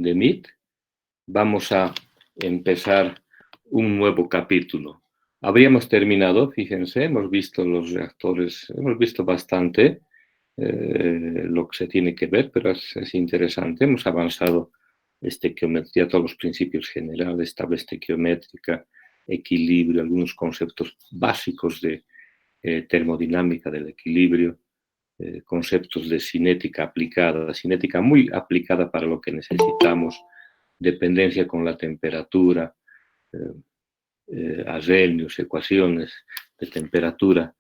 de Meet, vamos a empezar un nuevo capítulo. Habríamos terminado, fíjense, hemos visto los reactores, hemos visto bastante lo que se tiene que ver, pero es interesante. Hemos avanzado estequiometría, todos los principios generales, tabla estequiométrica, equilibrio, algunos conceptos básicos de termodinámica del equilibrio, conceptos de cinética aplicada, cinética muy aplicada para lo que necesitamos, dependencia con la temperatura, Arrhenius, ecuaciones de temperatura,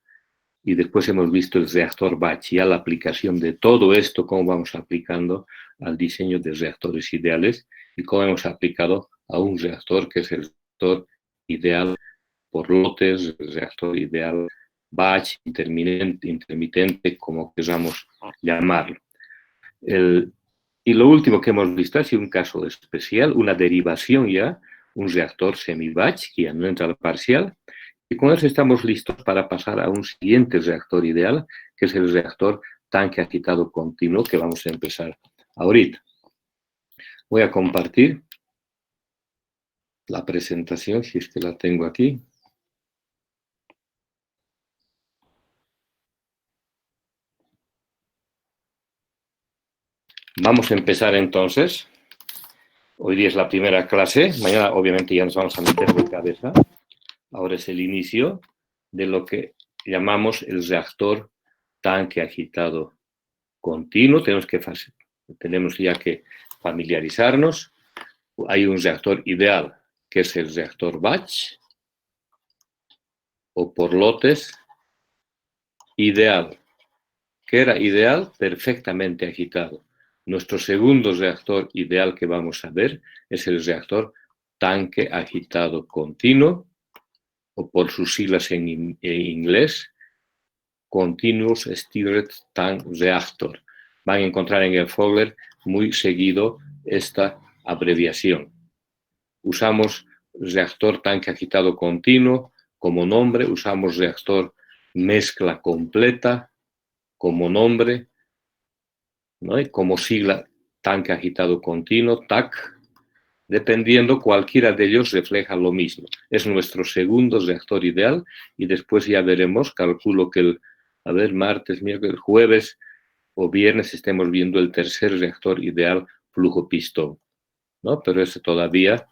y después hemos visto el reactor batch, ya la aplicación de todo esto, cómo vamos aplicando al diseño de reactores ideales y cómo hemos aplicado a un reactor que es el reactor ideal por lotes, el reactor ideal batch, intermitente, como queramos llamarlo. Y lo último que hemos visto ha sido un caso especial, una derivación ya, un reactor semi-batch, que ya no entra al parcial, y con eso estamos listos para pasar a un siguiente reactor ideal, que es el reactor tanque agitado continuo, que vamos a empezar ahorita. Voy a compartir la presentación, si es que la tengo aquí. Vamos a empezar entonces. Hoy día es la primera clase, mañana obviamente ya nos vamos a meter de cabeza. Ahora es el inicio de lo que llamamos el reactor tanque agitado continuo. Tenemos ya que familiarizarnos. Hay un reactor ideal, que es el reactor batch, o por lotes, ideal. ¿Qué era ideal? Perfectamente agitado. Nuestro segundo reactor ideal que vamos a ver es el reactor tanque agitado continuo, o por sus siglas en inglés, Continuous Stirred Tank Reactor. Van a encontrar en el folder muy seguido esta abreviación. Usamos reactor tanque agitado continuo como nombre, usamos reactor mezcla completa como nombre, ¿no? Y como sigla tanque agitado continuo, TAC, dependiendo, cualquiera de ellos refleja lo mismo. Es nuestro segundo reactor ideal y después ya veremos, calculo que martes, miércoles, jueves o viernes estemos viendo el tercer reactor ideal flujo pistón, ¿no? Pero ese todavía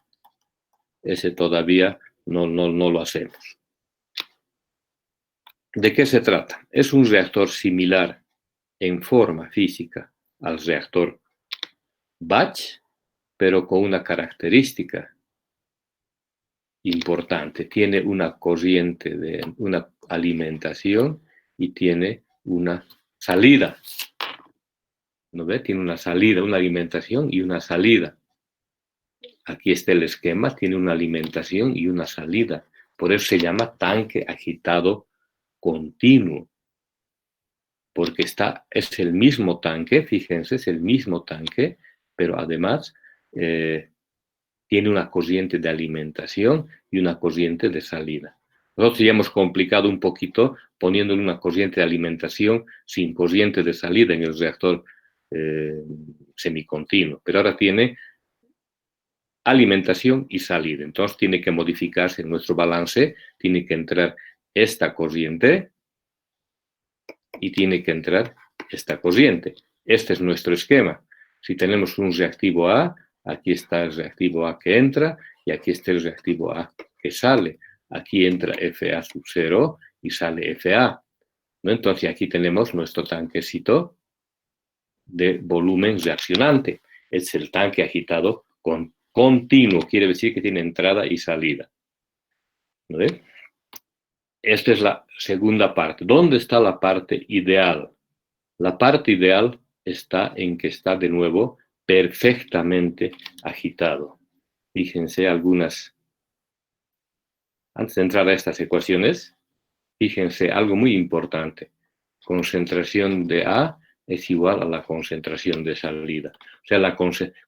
no lo hacemos. ¿De qué se trata? Es un reactor similar en forma física al reactor batch, pero con una característica importante. Tiene una corriente de una alimentación y tiene una salida. ¿No ve? Tiene una salida, una alimentación y una salida. Aquí está el esquema, tiene una alimentación y una salida. Por eso se llama tanque agitado continuo. Porque es el mismo tanque, fíjense, es el mismo tanque, pero además tiene una corriente de alimentación y una corriente de salida. Nosotros ya hemos complicado un poquito poniéndole una corriente de alimentación sin corriente de salida en el reactor semicontinuo, pero ahora tiene alimentación y salida. Entonces tiene que modificarse en nuestro balance, tiene que entrar esta corriente y tiene que entrar esta corriente. Este es nuestro esquema. Si tenemos un reactivo A, aquí está el reactivo A que entra y aquí está el reactivo A que sale. Aquí entra Fa sub 0 y sale Fa, ¿no? Entonces aquí tenemos nuestro tanquecito de volumen reaccionante. Es el tanque agitado continuo, quiere decir que tiene entrada y salida. ¿No? Esta es la segunda parte. ¿Dónde está la parte ideal? La parte ideal está en que está de nuevo perfectamente agitado. Fíjense algunas. Antes de entrar a estas ecuaciones, fíjense algo muy importante. Concentración de A es igual a la concentración de salida. O sea,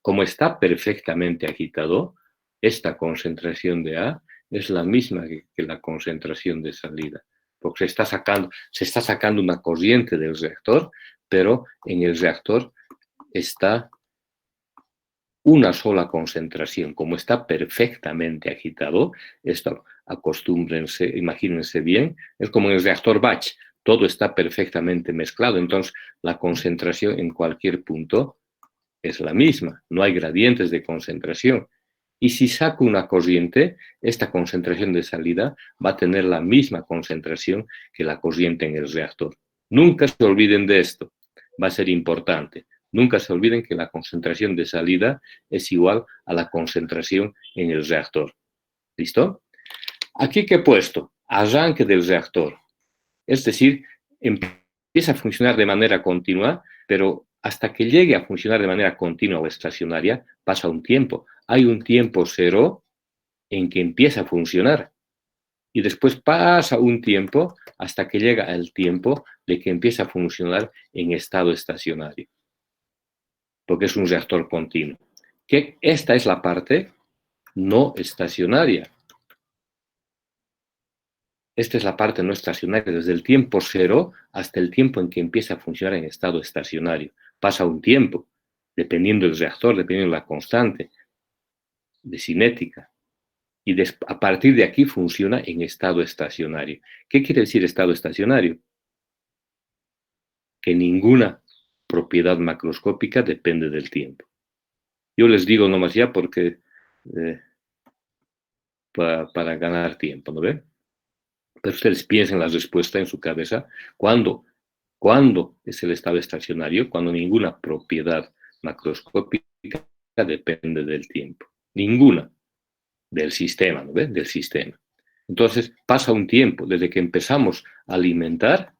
como está perfectamente agitado, esta concentración de A es la misma que la concentración de salida. Porque se está sacando una corriente del reactor, pero en el reactor está una sola concentración, como está perfectamente agitado, esto acostúmbrense, imagínense bien, es como en el reactor batch, todo está perfectamente mezclado, entonces la concentración en cualquier punto es la misma, no hay gradientes de concentración. Y si saco una corriente, esta concentración de salida va a tener la misma concentración que la corriente en el reactor. Nunca se olviden de esto, va a ser importante. Nunca se olviden que la concentración de salida es igual a la concentración en el reactor. ¿Listo? Aquí que he puesto arranque del reactor. Es decir, empieza a funcionar de manera continua, pero hasta que llegue a funcionar de manera continua o estacionaria, pasa un tiempo. Hay un tiempo cero en que empieza a funcionar. Y después pasa un tiempo hasta que llega el tiempo de que empieza a funcionar en estado estacionario. Porque es un reactor continuo. Que esta es la parte no estacionaria. Esta es la parte no estacionaria, desde el tiempo cero hasta el tiempo en que empieza a funcionar en estado estacionario. Pasa un tiempo, dependiendo del reactor, dependiendo de la constante de cinética. Y a partir de aquí funciona en estado estacionario. ¿Qué quiere decir estado estacionario? Que ninguna propiedad macroscópica depende del tiempo. Yo les digo nomás ya porque para ganar tiempo, ¿no ven? Pero ustedes piensen la respuesta en su cabeza. ¿Cuándo es el estado estacionario? Cuando ninguna propiedad macroscópica depende del tiempo. Ninguna. Del sistema, ¿no ves? Del sistema. Entonces, pasa un tiempo. Desde que empezamos a alimentar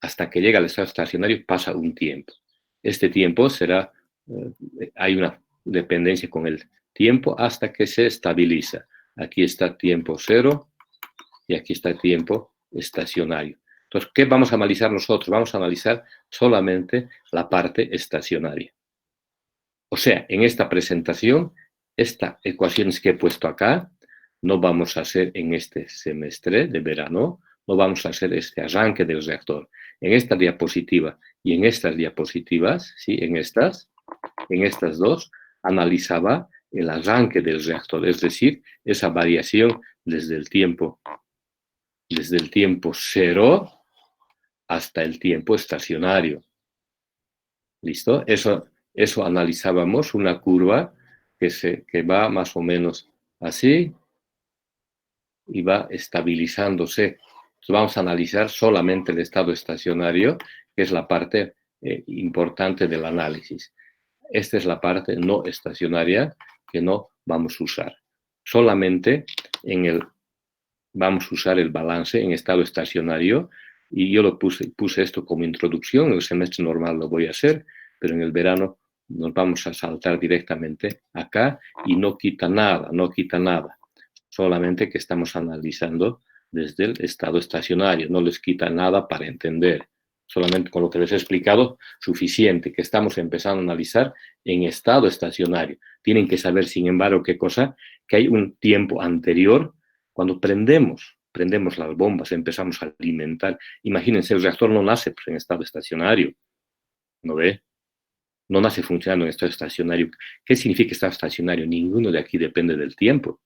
hasta que llega al estado estacionario, pasa un tiempo. Este tiempo será, hay una dependencia con el tiempo hasta que se estabiliza. Aquí está tiempo cero y aquí está tiempo estacionario. Entonces, ¿qué vamos a analizar nosotros? Vamos a analizar solamente la parte estacionaria. O sea, en esta presentación, estas ecuaciones que he puesto acá, no vamos a hacer en este semestre de verano, no vamos a hacer este arranque del reactor. En esta diapositiva y en estas diapositivas, ¿sí? en estas dos, analizaba el arranque del reactor, es decir, esa variación desde el tiempo cero hasta el tiempo estacionario. ¿Listo? Eso analizábamos, una curva que va más o menos así y va estabilizándose. Entonces vamos a analizar solamente el estado estacionario, que es la parte importante del análisis. Esta es la parte no estacionaria que no vamos a usar. Solamente vamos a usar el balance en estado estacionario, y yo lo puse esto como introducción. En el semestre normal lo voy a hacer, pero en el verano nos vamos a saltar directamente acá y no quita nada, solamente que estamos analizando desde el estado estacionario, no les quita nada para entender, solamente con lo que les he explicado, suficiente, que estamos empezando a analizar en estado estacionario. Tienen que saber, sin embargo, qué cosa, que hay un tiempo anterior. Cuando prendemos las bombas, empezamos a alimentar. Imagínense, el reactor no nace en estado estacionario, ¿no ve? No nace funcionando en estado estacionario. ¿Qué significa estado estacionario? Ninguno de aquí depende del tiempo.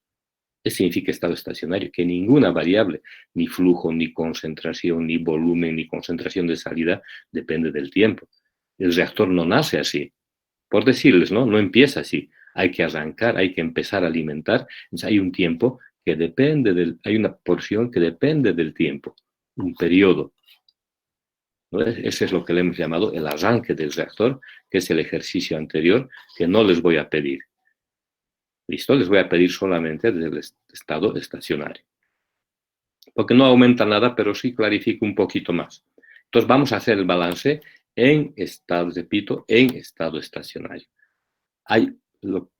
¿Qué significa estado estacionario? Que ninguna variable, ni flujo, ni concentración, ni volumen, ni concentración de salida, depende del tiempo. El reactor no nace así. Por decirles, ¿no? No empieza así. Hay que arrancar, hay que empezar a alimentar. Entonces hay un tiempo que depende hay una porción que depende del tiempo, un periodo. ¿No? Ese es lo que le hemos llamado el arranque del reactor, que es el ejercicio anterior que no les voy a pedir. ¿Listo? Les voy a pedir solamente desde el estado estacionario. Porque no aumenta nada, pero sí clarifica un poquito más. Entonces vamos a hacer el balance en estado, repito, en estado estacionario.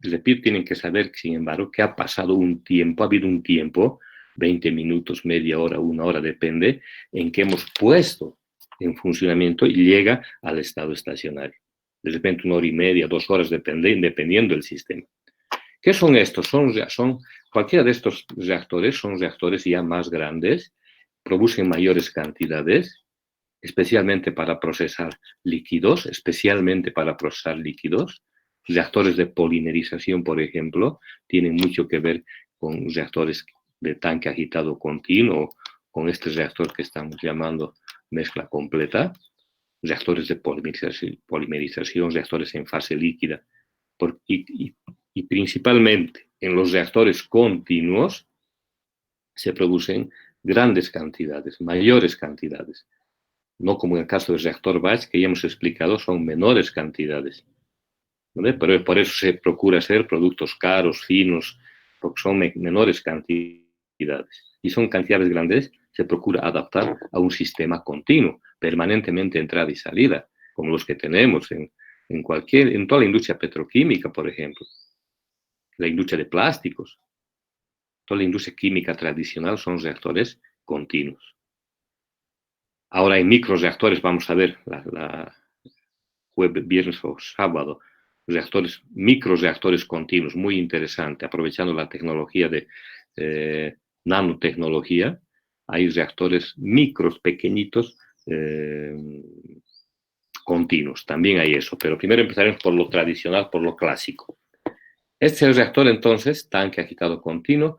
Repito, tienen que saber, sin embargo, que ha pasado un tiempo, ha habido un tiempo, 20 minutos, media hora, una hora, depende, en que hemos puesto en funcionamiento y llega al estado estacionario. De repente 1 hora y media, 2 horas, dependiendo del sistema. ¿Qué son estos? Cualquiera de estos reactores son reactores ya más grandes, producen mayores cantidades, especialmente para procesar líquidos, Reactores de polimerización, por ejemplo, tienen mucho que ver con reactores de tanque agitado continuo, con este reactor que estamos llamando mezcla completa, reactores de polimerización, reactores en fase líquida, y principalmente en los reactores continuos se producen grandes cantidades, mayores cantidades. No como en el caso del reactor batch, que ya hemos explicado, son menores cantidades. ¿Vale? Pero por eso se procura hacer productos caros, finos, porque son menores cantidades. Y son cantidades grandes, se procura adaptar a un sistema continuo, permanentemente entrada y salida, como los que tenemos en toda la industria petroquímica, por ejemplo, la industria de plásticos. Toda la industria química tradicional son reactores continuos. Ahora en microreactores vamos a ver la jueves, viernes o sábado, microreactores continuos, muy interesante, aprovechando la tecnología de nanotecnología. Hay reactores micros, pequeñitos, continuos, también hay eso, pero primero empezaremos por lo tradicional, por lo clásico. Este es el reactor entonces, tanque agitado continuo,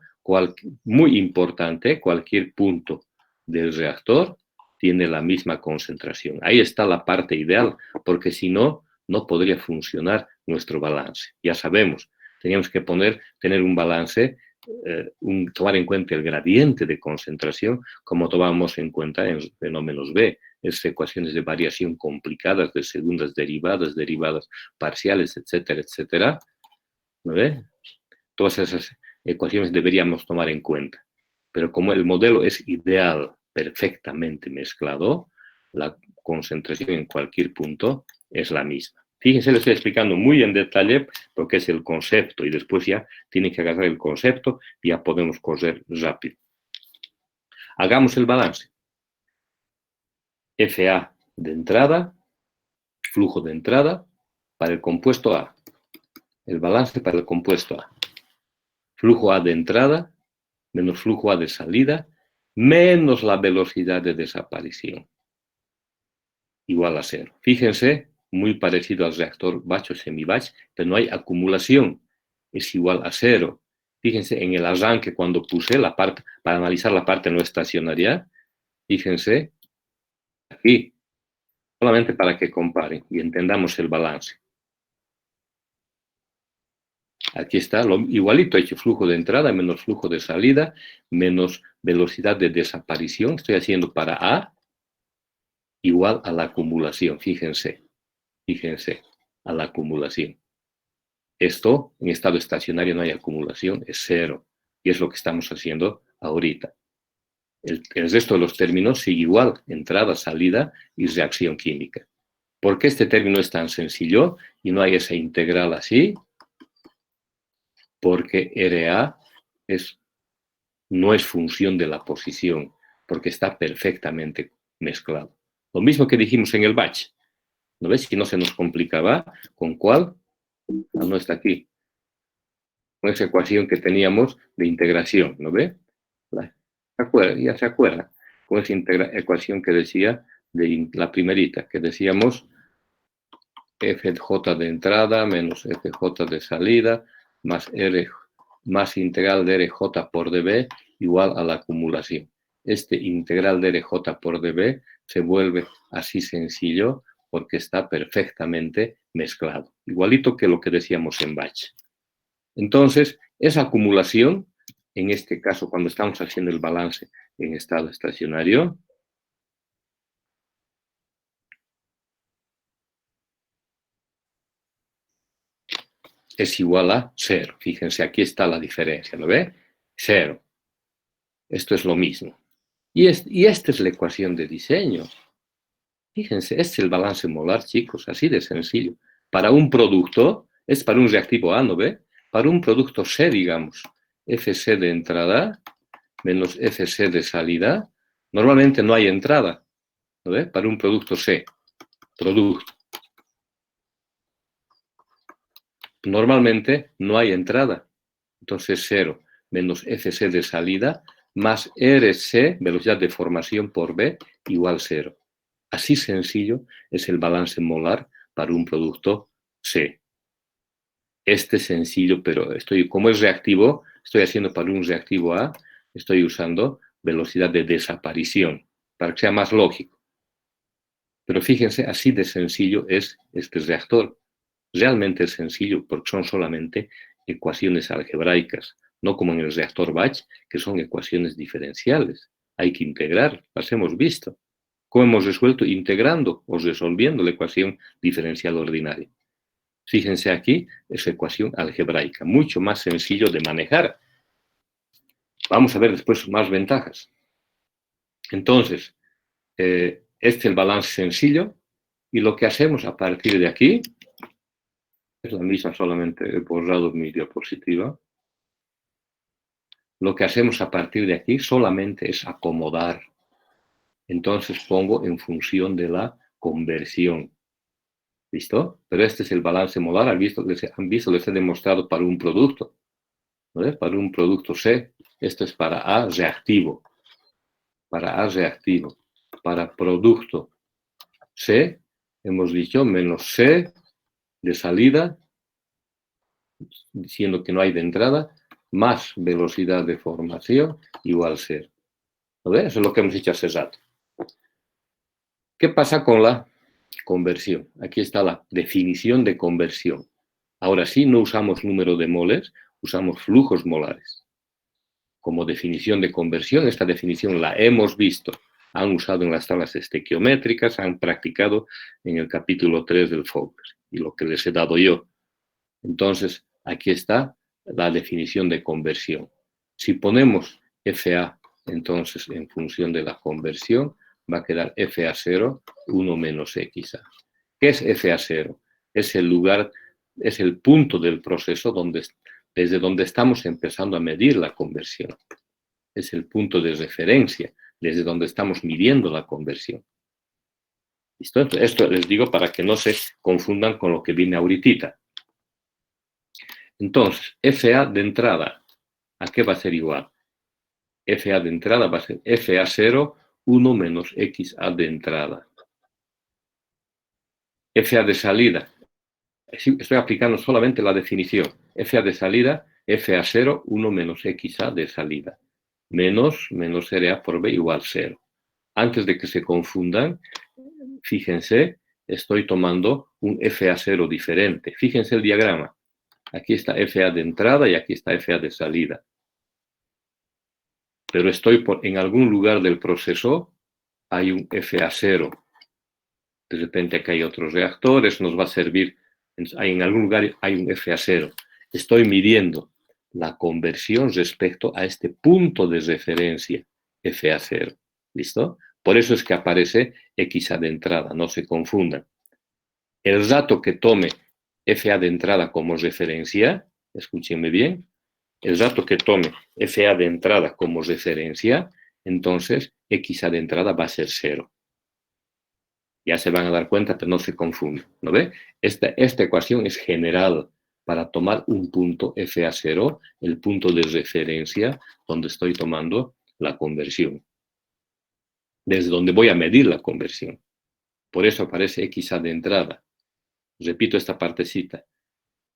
muy importante, cualquier punto del reactor tiene la misma concentración. Ahí está la parte ideal, porque si no, no podría funcionar nuestro balance. Ya sabemos, teníamos que tener un balance, tomar en cuenta el gradiente de concentración, como tomamos en cuenta en fenómenos B, esas ecuaciones de variación complicadas de segundas derivadas, derivadas parciales, etcétera, etcétera. ¿No ve? Todas esas ecuaciones deberíamos tomar en cuenta. Pero como el modelo es ideal, perfectamente mezclado, la concentración en cualquier punto es la misma. Fíjense, le estoy explicando muy en detalle porque es el concepto y después ya tienen que agarrar el concepto y ya podemos correr rápido. Hagamos el balance. FA de entrada, flujo de entrada para el compuesto A. El balance para el compuesto A. Flujo A de entrada menos flujo A de salida menos la velocidad de desaparición igual a 0. Fíjense, muy parecido al reactor batch o semi-batch, pero no hay acumulación, es igual a 0. Fíjense en el arranque cuando puse la parte, para analizar la parte no estacionaria, fíjense aquí, solamente para que comparen y entendamos el balance. Aquí está, igualito, he hecho flujo de entrada menos flujo de salida, menos velocidad de desaparición. Estoy haciendo para A igual a la acumulación, fíjense, a la acumulación. Esto, en estado estacionario no hay acumulación, es 0. Y es lo que estamos haciendo ahorita. El resto de los términos sigue igual, entrada, salida y reacción química. ¿Por qué este término es tan sencillo y no hay esa integral así? Porque RA no es función de la posición, porque está perfectamente mezclado. Lo mismo que dijimos en el batch. ¿No ves? Si no se nos complicaba, ¿con cuál? No está aquí. Con esa ecuación que teníamos de integración, ¿no ve? Ya se acuerda. Con esa ecuación que decía, de la primerita, que decíamos FJ de entrada menos FJ de salida más integral de RJ por dB igual a la acumulación. Este integral de RJ por dB se vuelve así sencillo porque está perfectamente mezclado. Igualito que lo que decíamos en batch. Entonces, esa acumulación, en este caso, cuando estamos haciendo el balance en estado estacionario, es igual a 0. Fíjense, aquí está la diferencia, ¿lo ve? 0. Esto es lo mismo. Y esta es la ecuación de diseño. Fíjense, este es el balance molar, chicos, así de sencillo. Para un producto, es para un reactivo A, ¿no ve? Para un producto C, digamos, FC de entrada menos FC de salida, normalmente no hay entrada, ¿no ve? Para un producto C, producto. Normalmente no hay entrada, entonces 0 menos FC de salida más RC, velocidad de formación por B, igual 0. Así sencillo es el balance molar para un producto C. este sencillo, pero como es reactivo, estoy haciendo para un reactivo A, estoy usando velocidad de desaparición, para que sea más lógico. Pero fíjense, así de sencillo es este reactor. Realmente es sencillo porque son solamente ecuaciones algebraicas, no como en el reactor Bach, que son ecuaciones diferenciales. Hay que integrar, las hemos visto. ¿Cómo hemos resuelto? Integrando o resolviendo la ecuación diferencial ordinaria. Fíjense aquí, es ecuación algebraica, mucho más sencillo de manejar. Vamos a ver después más ventajas. Entonces, este es el balance sencillo y lo que hacemos a partir de aquí es la misma, solamente he borrado mi diapositiva. Lo que hacemos a partir de aquí solamente es acomodar. Entonces pongo en función de la conversión. ¿Listo? Pero este es el balance molar. Han visto, les he demostrado para un producto. ¿No? Para un producto C, esto es para A reactivo. Para A reactivo. Para producto C, hemos dicho menos C de salida, diciendo que no hay de entrada, más velocidad de formación igual 0. ¿No ves? Eso es lo que hemos dicho hace rato. ¿Qué pasa con la conversión? Aquí está la definición de conversión. Ahora sí, no usamos número de moles, usamos flujos molares. Como definición de conversión, esta definición la hemos visto. Han usado en las tablas estequiométricas, han practicado en el capítulo 3 del Focus, y lo que les he dado yo. Entonces, aquí está la definición de conversión. Si ponemos FA, entonces, en función de la conversión, va a quedar FA0, 1 menos XA. ¿Qué es FA0? Es el lugar, es el punto del proceso desde donde estamos empezando a medir la conversión. Es el punto de referencia, desde donde estamos midiendo la conversión. ¿Listo? Esto les digo para que no se confundan con lo que viene ahorita. Entonces, FA de entrada, ¿a qué va a ser igual? FA de entrada va a ser FA0, 1 menos XA de entrada. FA de salida, estoy aplicando solamente la definición. FA de salida, FA0, 1 menos XA de salida. Menos RA por B igual 0. Antes de que se confundan, fíjense, estoy tomando un FA0 diferente. Fíjense el diagrama. Aquí está FA de entrada y aquí está FA de salida. Pero en algún lugar del proceso, hay un FA0. De repente aquí hay otros reactores, nos va a servir, en algún lugar hay un FA0. Estoy midiendo la conversión respecto a este punto de referencia, FA0. ¿Listo? Por eso es que aparece XA de entrada, no se confundan. El rato que tome FA de entrada como referencia, escúchenme bien, el dato que tome FA de entrada como referencia, entonces XA de entrada va a ser 0. Ya se van a dar cuenta, pero no se confunden, ¿no ve? Esta ecuación es general para tomar un punto FA0, el punto de referencia donde estoy tomando la conversión, desde donde voy a medir la conversión. Por eso aparece XA de entrada. Repito esta partecita.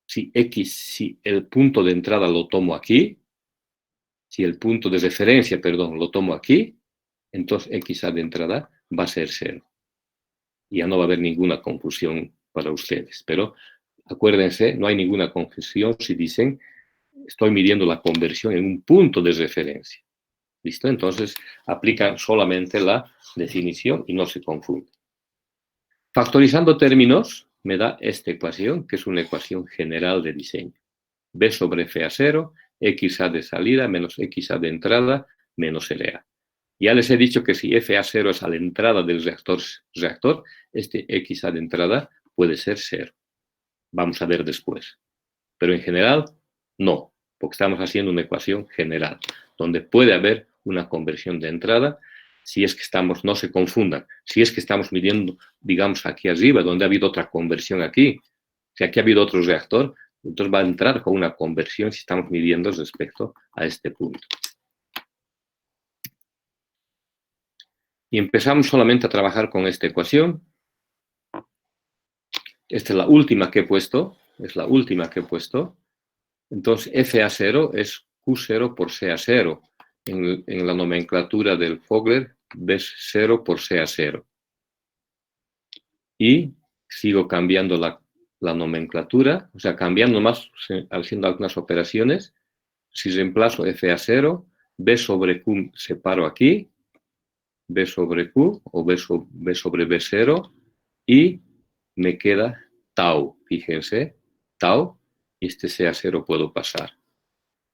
Si el punto de entrada lo tomo aquí, si el punto de referencia, perdón, lo tomo aquí, entonces XA de entrada va a ser 0. Ya no va a haber ninguna confusión para ustedes. Pero acuérdense, no hay ninguna confusión si dicen, estoy midiendo la conversión en un punto de referencia. ¿Listo? Entonces, aplican solamente la definición y no se confunden. Factorizando términos, me da esta ecuación, que es una ecuación general de diseño. B sobre FA0, XA de salida menos XA de entrada menos LA. Ya les he dicho que si FA0 es a la entrada del reactor, este XA de entrada puede ser 0. Vamos a ver después. Pero en general, no, porque estamos haciendo una ecuación general, donde puede haber una conversión de entrada, si es que estamos, no se confundan, si es que estamos midiendo, digamos, aquí arriba, donde ha habido otra conversión aquí, si aquí ha habido otro reactor, entonces va a entrar con una conversión si estamos midiendo respecto a este punto. Y empezamos solamente a trabajar con esta ecuación. Esta es la última que he puesto. es la última que he puesto. Entonces, FA0 es Q0 por CA0. En la nomenclatura del Fogler, B0 por CA0. Y sigo cambiando la nomenclatura, o sea, cambiando más, haciendo algunas operaciones. Si reemplazo FA0, B sobre Q separo aquí, B sobre Q o B sobre B0 y me queda tau. Fíjense, tau, y este CA0 puedo pasar.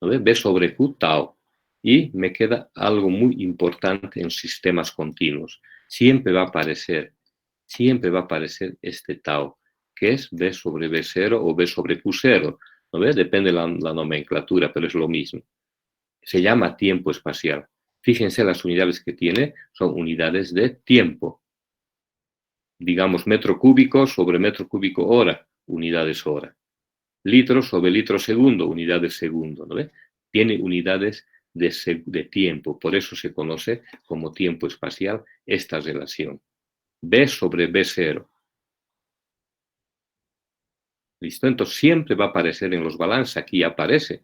¿No ve? B sobre Q, tau. Y me queda algo muy importante en sistemas continuos. Siempre va a aparecer este tau, que es B sobre B0 o B sobre Q0. ¿No ve? Depende de la nomenclatura, pero es lo mismo. Se llama tiempo espacial. Fíjense, las unidades que tiene son unidades de tiempo. Digamos, metro cúbico sobre metro cúbico hora, unidades hora. Litro sobre litro segundo, unidades segundo. ¿No ve? Tiene unidades de tiempo. Por eso se conoce como tiempo espacial esta relación. B sobre B0. ¿Listo? Entonces siempre va a aparecer en los balances. Aquí aparece.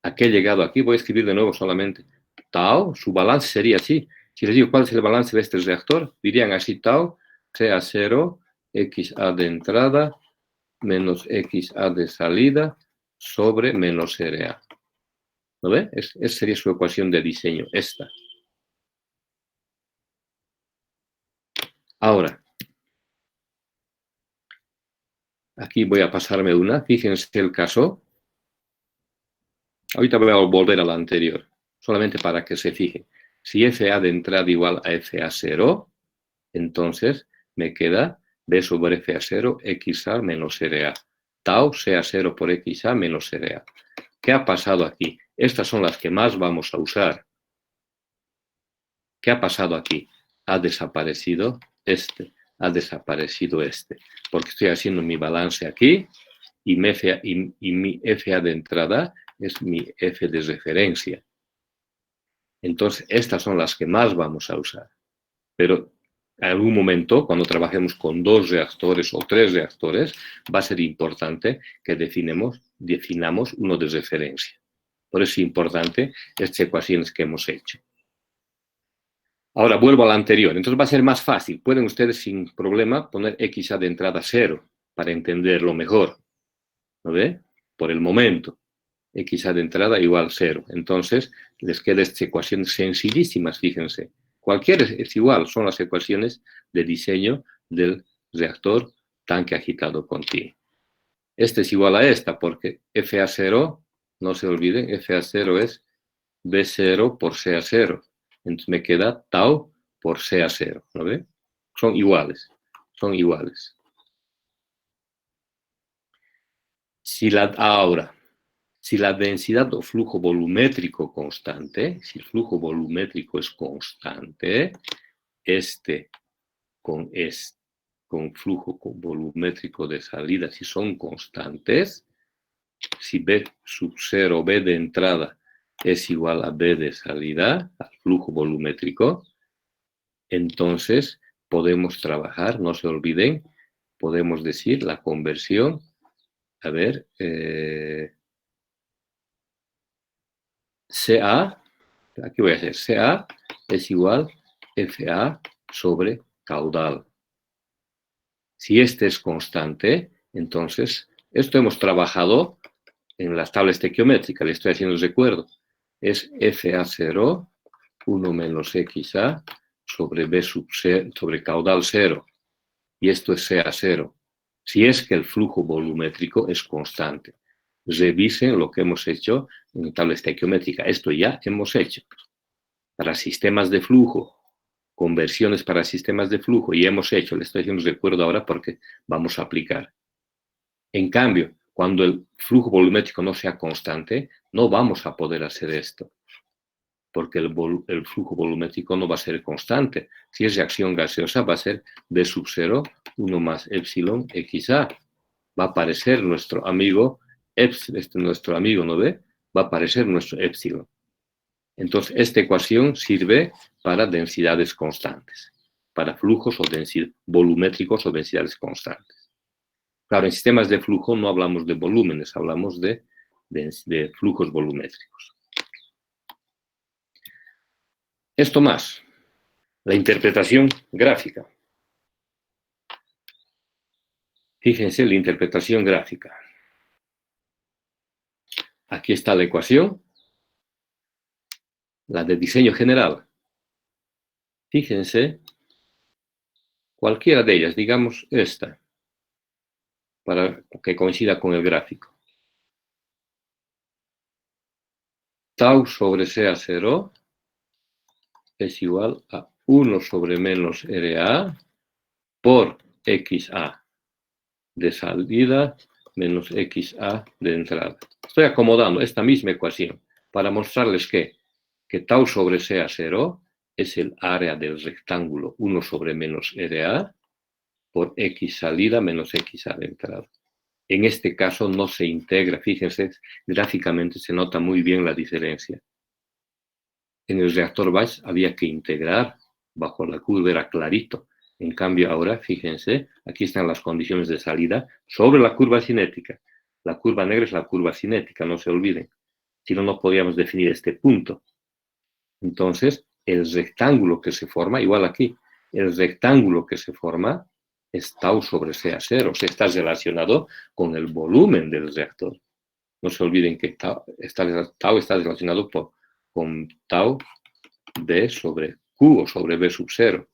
Aquí he llegado aquí. Voy a escribir de nuevo solamente. Tau, su balance sería así. Si les digo cuál es el balance de este reactor, dirían así: tau, CA0, XA de entrada, menos XA de salida, sobre menos RA. ¿No ve? Esa sería su ecuación de diseño, esta. Ahora, aquí voy a pasarme una. Fíjense el caso. Ahorita voy a volver a la anterior, solamente para que se fijen. Si FA de entrada igual a FA0, entonces me queda B sobre FA0, XA menos RA. Tau CA0 por XA menos RA. ¿Qué ha pasado aquí? Estas son las que más vamos a usar. ¿Qué ha pasado aquí? Ha desaparecido este, ha desaparecido este. Porque estoy haciendo mi balance aquí y mi FA de entrada es mi F de referencia. Entonces, estas son las que más vamos a usar. Pero en algún momento, cuando trabajemos con 2 reactores o 3 reactores, va a ser importante que definamos uno de referencia. Por eso es importante estas ecuaciones que hemos hecho. Ahora vuelvo a la anterior. Entonces va a ser más fácil. Pueden ustedes sin problema poner XA de entrada 0 para entenderlo mejor. ¿No ve? Por el momento. XA de entrada igual 0. Entonces les quedan estas ecuaciones sencillísimas, fíjense. Cualquiera es igual, son las ecuaciones de diseño del reactor tanque agitado continuo. Este es igual a esta, porque FA0, no se olviden, FA0 es B0 por CA0. Entonces me queda tau por CA0, ¿no ve? Son iguales, son iguales. Ahora, si la densidad o flujo volumétrico constante, si el flujo volumétrico es constante, con flujo volumétrico de salida, si son constantes, si B sub 0, B de entrada, es igual a B de salida, al flujo volumétrico, entonces podemos trabajar, no se olviden, podemos decir la conversión, a ver, CA, aquí voy a hacer, CA es igual FA sobre caudal. Si este es constante, entonces, esto hemos trabajado en las tablas estequiométricas, le estoy haciendo recuerdo, es FA0, 1 menos XA sobre B sub 0, sobre caudal 0, y esto es CA0, si es que el flujo volumétrico es constante. Revisen lo que hemos hecho en tabla estequiométrica, esto ya hemos hecho. Para sistemas de flujo, conversiones para sistemas de flujo, y hemos hecho, le estoy haciendo recuerdo ahora porque vamos a aplicar. En cambio, cuando el flujo volumétrico no sea constante, no vamos a poder hacer esto, porque el flujo volumétrico no va a ser constante. Si es reacción gaseosa, va a ser B sub 0, 1 más epsilon XA. Va a aparecer nuestro amigo, nuestro amigo, ¿no ve? Va a aparecer nuestro epsilon. Entonces, esta ecuación sirve para densidades constantes, para flujos o volumétricos o densidades constantes. Claro, en sistemas de flujo no hablamos de volúmenes, hablamos de flujos volumétricos. Esto más, la interpretación gráfica. Fíjense, la interpretación gráfica. Aquí está la ecuación, la de diseño general. Fíjense, cualquiera de ellas, digamos esta, para que coincida con el gráfico. Tau sobre CA0 es igual a 1 sobre menos RA por XA de salida menos XA de entrada. Estoy acomodando esta misma ecuación para mostrarles que tau sobre CA0 es el área del rectángulo 1 sobre menos RA por X salida menos XA de entrada. En este caso no se integra, fíjense, gráficamente se nota muy bien la diferencia. En el reactor batch había que integrar, bajo la curva era clarito. En cambio ahora, fíjense, aquí están las condiciones de salida sobre la curva cinética. La curva negra es la curva cinética, no se olviden. Si no, no podíamos definir este punto. Entonces, el rectángulo que se forma, igual aquí, el rectángulo que se forma es tau sobre CA0, o sea, está relacionado con el volumen del reactor. No se olviden que tau está relacionado con tau B sobre Q o sobre B sub 0.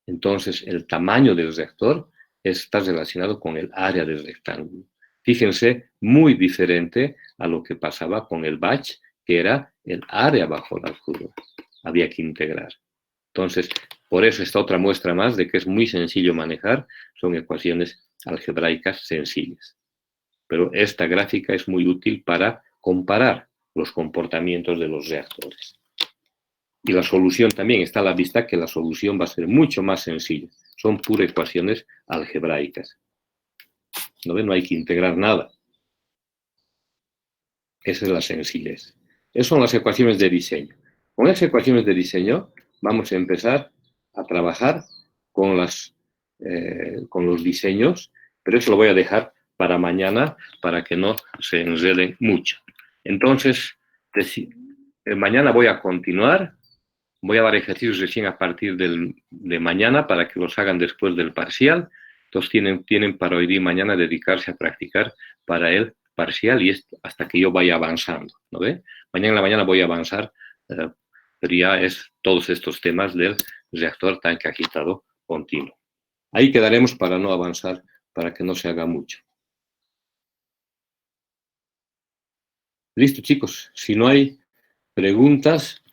Entonces, el tamaño del reactor está relacionado con el área del rectángulo. Fíjense, muy diferente a lo que pasaba con el batch, que era el área bajo la curva. Había que integrar. Entonces, por eso esta otra muestra más de que es muy sencillo manejar, son ecuaciones algebraicas sencillas. Pero esta gráfica es muy útil para comparar los comportamientos de los reactores. Y la solución también está a la vista, que la solución va a ser mucho más sencilla. Son puras ecuaciones algebraicas. ¿No ven? No hay que integrar nada. Esa es la sencillez. Esas son las ecuaciones de diseño. Con esas ecuaciones de diseño vamos a empezar a trabajar con los diseños, pero eso lo voy a dejar para mañana para que no se enreden mucho. Entonces, mañana voy a continuar. Voy a dar ejercicios recién a partir de mañana para que los hagan después del parcial. Entonces tienen para hoy día y mañana dedicarse a practicar para el parcial y hasta que yo vaya avanzando, ¿no ve? Mañana en la mañana voy a avanzar, pero ya es todos estos temas del reactor tanque agitado continuo. Ahí quedaremos para no avanzar, para que no se haga mucho. Listo, chicos. Si no hay preguntas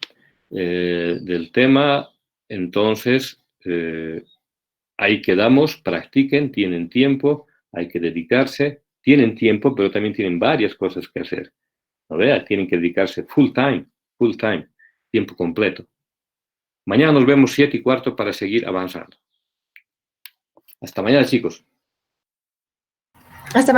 del tema, entonces ahí quedamos. Practiquen, tienen tiempo, hay que dedicarse. Tienen tiempo, pero también tienen varias cosas que hacer. ¿No vea? Tienen que dedicarse full time, tiempo completo. Mañana nos vemos 7:15 para seguir avanzando. Hasta mañana, chicos. Hasta mañana.